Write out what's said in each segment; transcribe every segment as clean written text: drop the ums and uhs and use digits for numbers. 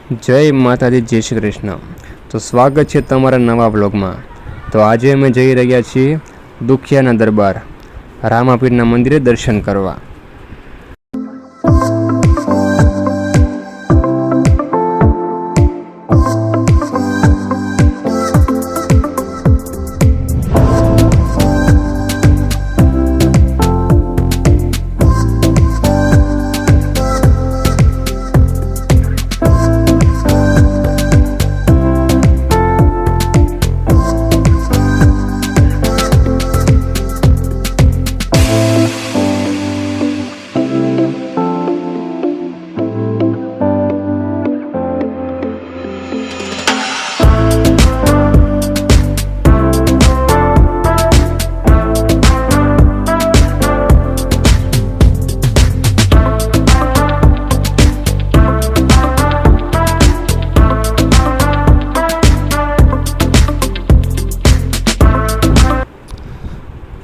જય માતાજી, જય શ્રી કૃષ્ણ। તો સ્વાગત છે તમારા નવા બ્લોગમાં। તો આજે અમે જઈ રહ્યા છીએ દુખિયાના દરબાર રામાપીરના મંદિરે દર્શન કરવા।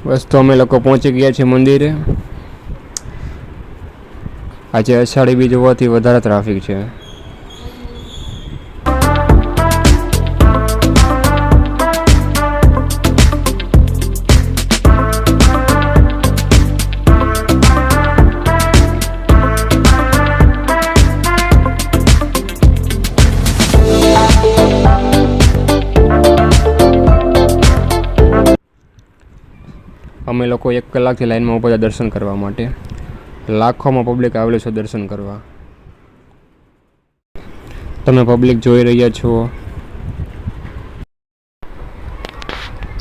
બસ તો અમે લોકો પહોંચી ગયા છીએ મંદિરે। આજે અષાઢી બીજ હોવાથી વધારે ટ્રાફિક છે। અમે લોકો 1 કલાકથી લાઈનમાં ઊભા હતા દર્શન કરવા માટે। લાખોમાં પબ્લિક આવેલું છે દર્શન કરવા। તમે પબ્લિક જોઈ રહ્યા છો।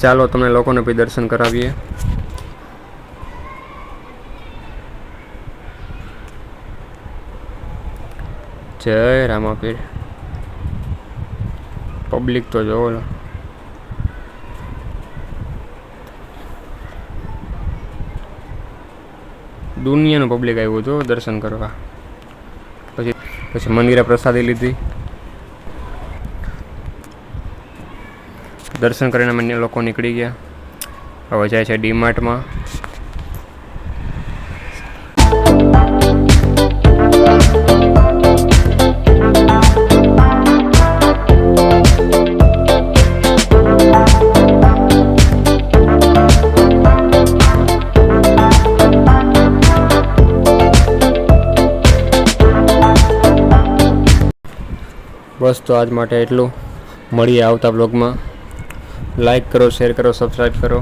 ચાલો તમને લોકોને બી દર્શન કરાવીએ। જય રામાપીર। પબ્લિક તો જોવો, દુનિયાનું પબ્લિક આવ્યું હતું દર્શન કરવા। પછી મંદિરે પ્રસાદી લીધી। દર્શન કરીને અન્ય લોકો નીકળી ગયા। હવે જાય છે ડીમાર્ટમાં। બસ તો આજ માટે એટલું। મળીએ આવતા બ્લોગમાં। લાઈક કરો, શેર કરો, સબસ્ક્રાઈબ કરો।